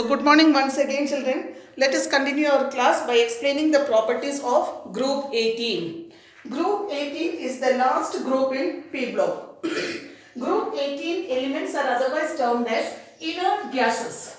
So good morning once again, children. Let us continue our class by explaining the properties of group 18. Group 18 is the last group in P block. Group 18 elements are otherwise termed as inert gases.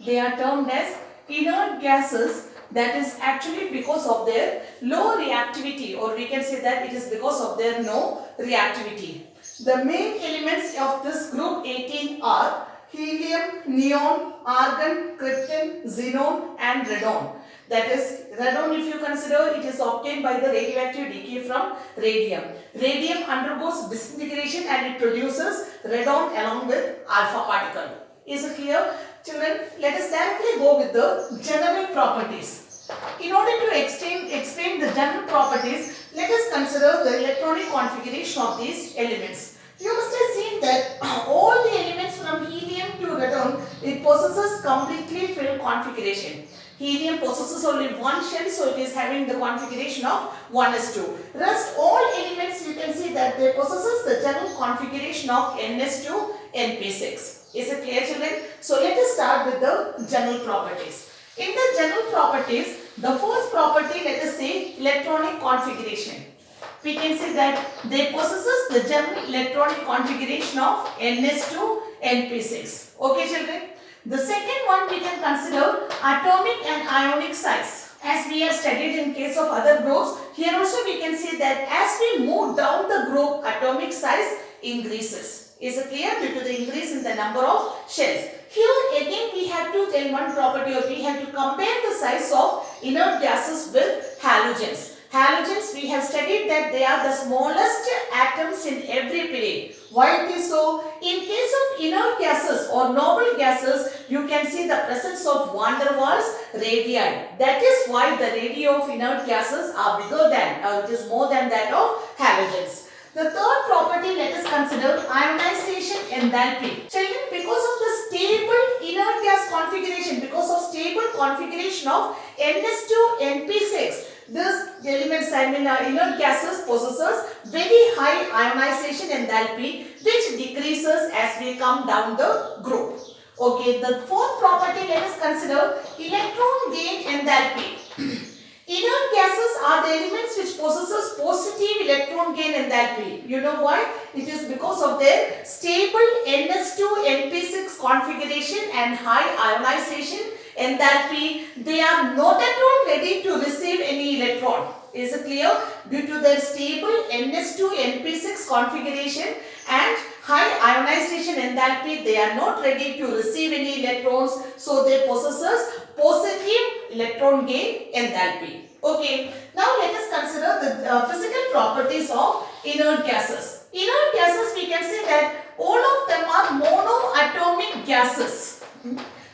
They are termed as inert gases. That is actually because of their low reactivity, or we can say that it is because of their no reactivity. The main elements of this group 18 are helium, neon, argon, krypton, xenon and radon. That is, radon, if you consider, it is obtained by the radioactive decay from radium. Radium undergoes disintegration and it produces radon along with alpha particle. Is it clear? Children, let us directly go with the general properties. In order to explain the general properties, let us consider the electronic configuration of these elements. You must have seen that all the elements from helium to radon, it possesses completely filled configuration. Helium possesses only one shell, so it is having the configuration of 1s2. Rest all elements, you can see that they possesses the general configuration of ns2, np6. Is it clear, children? So let us start with the general properties. In the general properties, the first property, let us say electronic configuration. We can say that they possesses the general electronic configuration of ns2, np6. Okay, children? The second one we can consider atomic and ionic size. As we have studied in case of other groups, here also we can say that as we move down the group, atomic size increases. Is it clear? Due to the increase in the number of shells. Here again we have to tell one property, or we have to compare the size of inert gases with halogens. Halogens, we have studied that they are the smallest atoms in every period. Why it is so? In case of inert gases or noble gases, you can see the presence of van der Waals radii. That is why the radii of inert gases are bigger than, it is more than that of halogens. The third property, let us consider ionization enthalpy. Children, because of the stable inert gas configuration, because of stable configuration of ns2, np6, this elements, inert gases possesses very high ionization enthalpy, which decreases as we come down the group. Okay, the fourth property, let us consider electron gain enthalpy. Inert gases are the elements which possesses positive electron gain enthalpy. You know why? It is because of their stable ns2, np6 configuration and high ionization enthalpy. They are not at all ready to receive any electron. Is it clear? Due to their stable ns2, np6 configuration and high ionization enthalpy, they are not ready to receive any electrons. So they possesses positive electron gain enthalpy. Okay, now let us consider the physical properties of inert gases. Inert gases, we can say that all of them are monoatomic gases.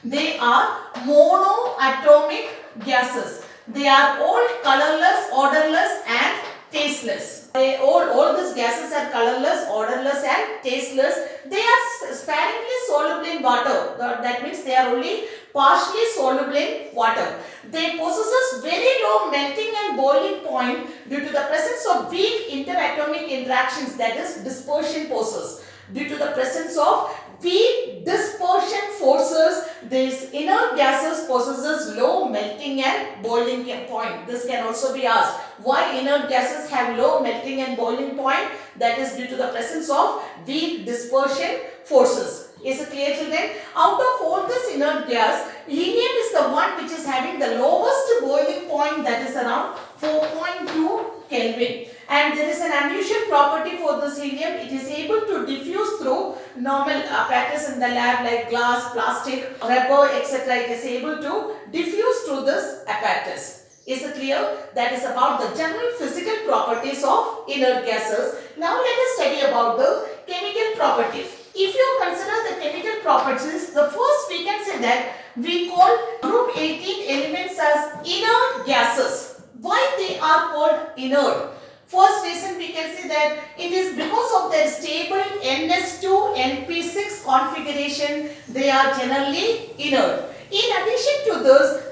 They are monoatomic gases. They are all colorless, odorless and tasteless. All these gases are colorless, odorless and tasteless. They are sparingly soluble in water. That means they are only partially soluble in water. They possesses very low melting and boiling point due to the presence of weak interatomic interactions, that is dispersion forces. Due to the presence of weak dispersion forces, these inert gases possesses low melting and boiling point. This can also be asked. Why inert gases have low melting and boiling point? That is due to the presence of weak dispersion forces. Is it clear, children? Out of all this inert gas, helium is the one which is having the lowest boiling point, that is around 4.2 Kelvin. And there is an unusual property for this helium. It is able to diffuse through normal apparatus in the lab like glass, plastic, rubber, etc. It is able to diffuse through this apparatus. Is it clear? That is about the general physical properties of inert gases. Now let us study about the chemical properties. If you consider the chemical properties, the first we can say that we call group 18 elements as inert gases. Why they are called inert? First reason we can say that it is because of their stable ns2, np6 configuration, they are generally inert. In addition to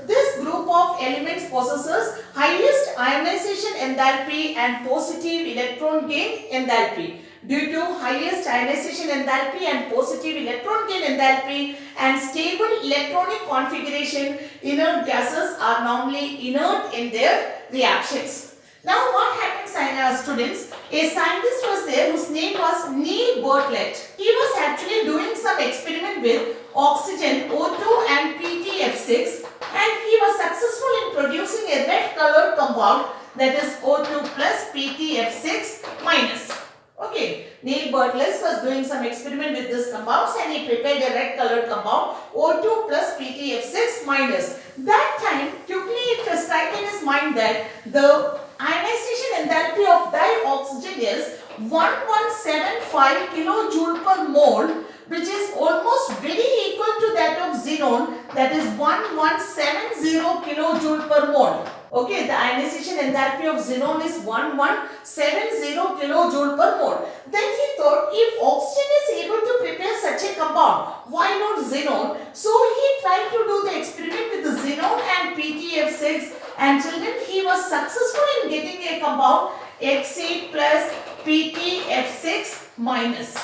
this group of elements possesses highest ionization enthalpy and positive electron gain enthalpy. due to highest ionization enthalpy and positive electron gain enthalpy and stable electronic configuration, inert gases are normally inert in their reactions. Now what happens, students? A scientist was there whose name was Neil Bartlett. He was actually doing some experiment with oxygen, O2 and PTF6, and he was successful in producing a red colored compound, that is O2 plus PTF6 minus. Okay, Neil Bartlett was doing some experiment with this compounds and he prepared a red colored compound O2 plus PTF6 minus. That time quickly it struck in his mind that the ionization enthalpy of dioxygen is 1175 kilojoule per mole, which is almost very equal to that of xenon, that is 1170 kilojoule per mole. Okay, the ionization enthalpy of xenon is 1170 kilojoule per mole. Then he thought, if oxygen is able to prepare such a compound, why not xenon? So he tried to do the experiment with the xenon and PTF6, and children, he was successful in getting a compound Xc plus PTF6 minus.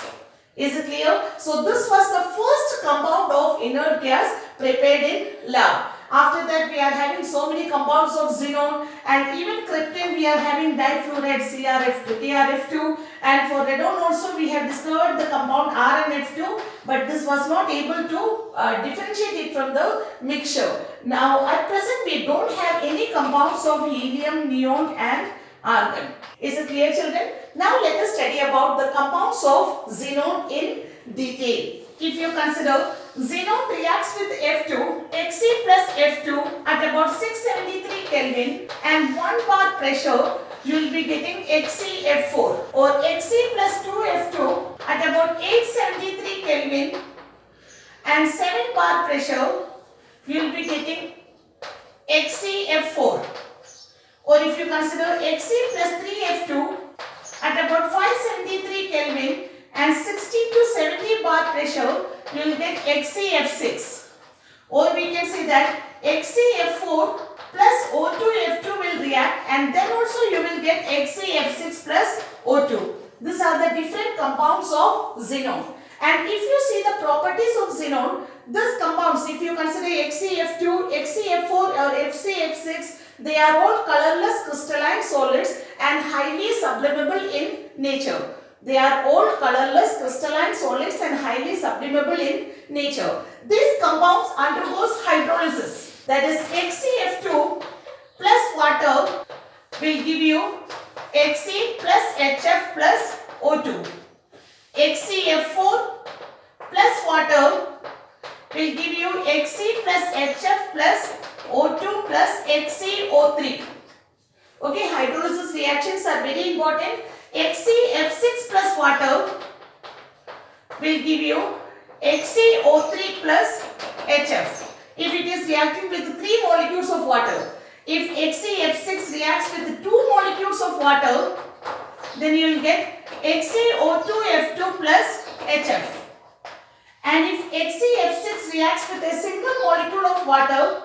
Is it clear? So this was the first compound of inert gas prepared in lab. After that, we are having so many compounds of xenon, and even krypton we are having difluoride CrF2, KrF2, and for radon also we have discovered the compound RnF2, but this was not able to differentiate it from the mixture. Now at present we don't have any compounds of helium, neon and argon. Is it clear, children? Now let us study about the compounds of xenon in detail. If you consider, xenon reacts with F2, Xc plus F2 at about 673 Kelvin and 1 bar pressure, you will be getting XeF4, or Xc plus 2F2 at about 873 Kelvin and 7 bar pressure, you will be getting XeF4. Or if you consider Xc plus 3F2 at about 573 Kelvin and 60 to 70 bar pressure, you will get XeF6. Or we can say that XeF4 plus O2F2 will react, and then also you will get XeF6 plus O2. These are the different compounds of xenon. And if you see the properties of xenon, these compounds, if you consider XeF2, XeF4 or XeF6, they are all colorless crystalline solids and highly sublimable in nature. They are all colorless crystalline solids and highly sublimable in nature. These compounds undergoes hydrolysis. That is, XeF2 plus water will give you Xe plus HF plus O2. XeF4 plus water will give you Xe plus HF plus O2 plus XeO3. Okay, hydrolysis reactions are very important. XeF6 plus water will give you XeO3 plus HF. If it is reacting with 3 molecules of water, if XeF6 reacts with 2 molecules of water, then you will get XeO2F2 plus HF. And if XeF6 reacts with a single molecule of water,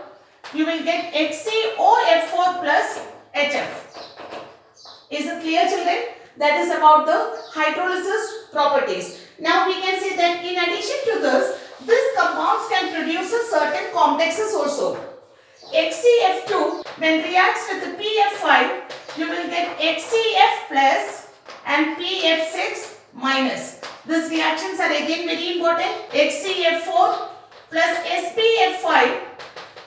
you will get XeOF4 plus HF. Is it clear, children? That is about the hydrolysis properties. Now we can see that in addition to this, these compounds can produce certain complexes also. XeF2, when reacts with the PF5, you will get XeF plus and PF6 minus. These reactions are again very important. XeF4 plus SPF5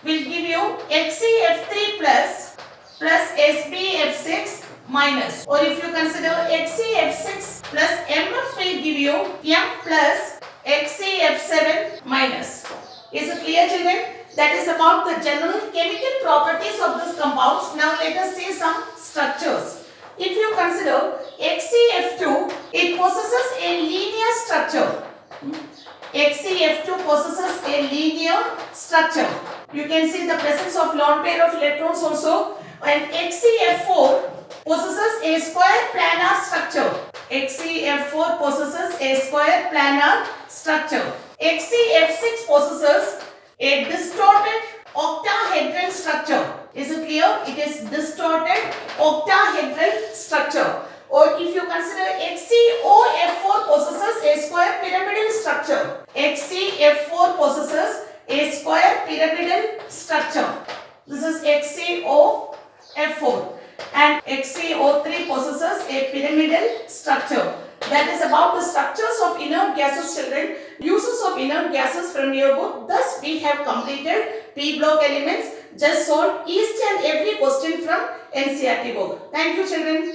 will give you XeF3 plus SPF6 minus. Or if you consider XeF6 plus MF will give you M plus XeF7 minus. Is it clear, children? That is about the general chemical properties of these compounds. Now let us see some structures. If you consider XeF2, it possesses a linear structure. XeF2 possesses a linear structure. You can see the presence of lone pair of electrons also. And XeF4 possesses a square planar structure. XeF4 possesses a square planar structure. XeF6 possesses a distorted octahedral structure. Is it clear? It is distorted octahedral structure. Or if you consider XeOF XaO3 possesses a pyramidal structure. That is about the structures of inert gases, children. Uses of inert gases from your book. Thus, we have completed P block elements. Just solve each and every question from NCERT book. Thank you, children.